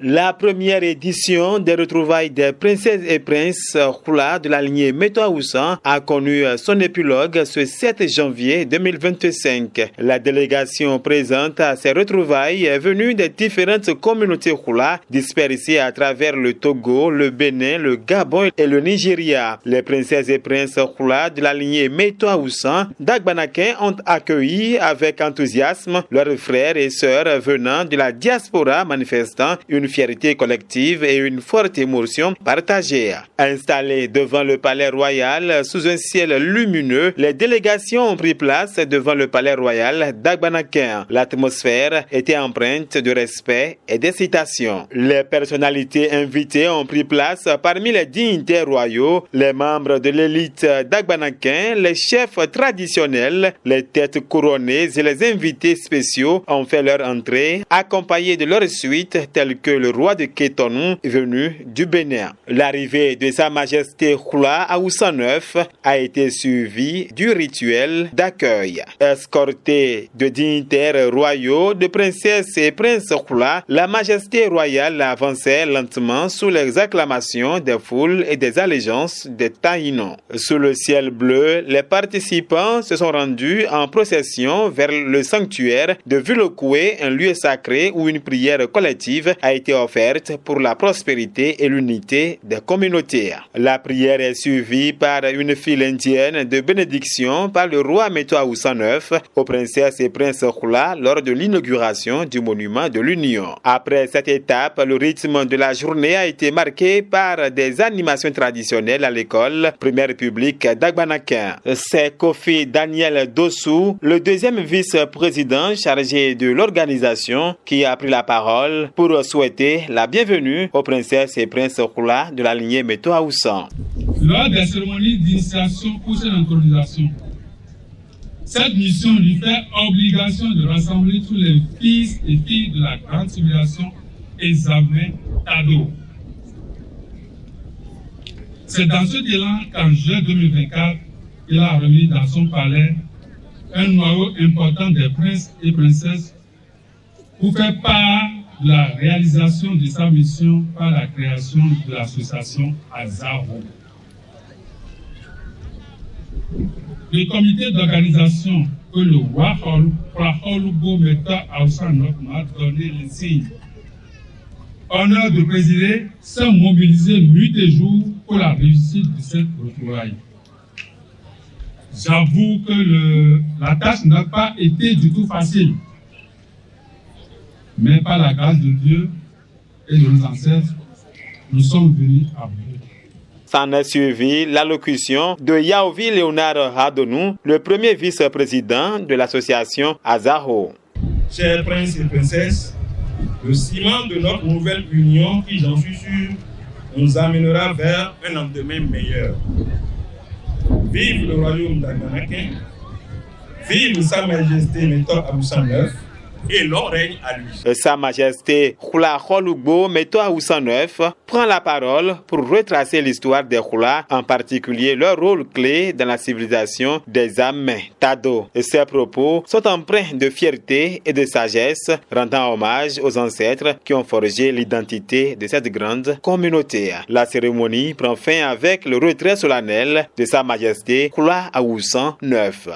La première édition des retrouvailles des princesses et princes Hula de la lignée Méto-Aousan a connu son épilogue ce 7 janvier 2025. La délégation présente à ces retrouvailles est venue des différentes communautés Hula dispersées à travers le Togo, le Bénin, le Gabon et le Nigeria. Les princesses et princes Hula de la lignée Méto-Aousan d'Agbanakin ont accueilli avec enthousiasme leurs frères et sœurs venant de la diaspora, manifestant une fierté collective et une forte émotion partagée. Installées devant le palais royal sous un ciel lumineux, les délégations ont pris place devant le palais royal d'Agbanakin. L'atmosphère était empreinte de respect et d'excitation. Les personnalités invitées ont pris place parmi les dignitaires royaux, les membres de l'élite d'Agbanakin, les chefs traditionnels, les têtes couronnées et les invités spéciaux ont fait leur entrée, accompagnés de leur suite tels que le roi de Kétonou venu du Bénin. L'arrivée de Sa Majesté Hula Aousan IX a été suivie du rituel d'accueil. Escortée de dignitaires royaux, de princesses et princes Hula, la Majesté royale avançait lentement sous les acclamations des foules et des allégeances des Taïnos. Sous le ciel bleu, les participants se sont rendus en procession vers le sanctuaire de Vilokoué, un lieu sacré où une prière collective a été offerte pour la prospérité et l'unité des communautés. La prière est suivie par une file indienne de bénédiction par le roi Méto-Aousan IX aux princesses et princes Hula lors de l'inauguration du monument de l'Union. Après cette étape, le rythme de la journée a été marqué par des animations traditionnelles à l'école primaire publique d'Agbanakin. C'est Kofi Daniel Dossou, le deuxième vice-président chargé de l'organisation, qui a pris la parole pour souhaiter la bienvenue aux princesses et princes Hula de la lignée Méto-Aousan. Lors des cérémonies d'initiation ou de l'intronisation, cette mission lui fait obligation de rassembler tous les fils et filles de la grande civilisation Ezame Tado. C'est dans ce élan qu'en juin 2024, il a remis dans son palais un noyau important des princes et princesses pour faire part de la réalisation de sa mission par la création de l'association Azaro. Le comité d'organisation que le roi Holugo Méto-Aousan IX m'a donné le signe. Honneur de présider, s'est mobilisé nuit et jour pour la réussite de cette retrouvaille. J'avoue que la tâche n'a pas été du tout facile. Mais par la grâce de Dieu et de nos ancêtres, nous sommes venus à bout. S'en est suivi l'allocution de Yaovi Léonard Hadonou, le premier vice-président de l'association Azaro. Chers princes et princesses, le ciment de notre nouvelle union, qui j'en suis sûr, nous amènera vers un lendemain meilleur. Vive le royaume d'Agbanakin, vive Sa Majesté Méto-Aousan IX, et l'on règne à lui. Sa Majesté Hula Holugo Méto-Aousan IX prend la parole pour retracer l'histoire des Hula, en particulier leur rôle clé dans la civilisation des Amé Tado. Ces propos sont empreints de fierté et de sagesse, rendant hommage aux ancêtres qui ont forgé l'identité de cette grande communauté. La cérémonie prend fin avec le retrait solennel de Sa Majesté Hula Aousan IX.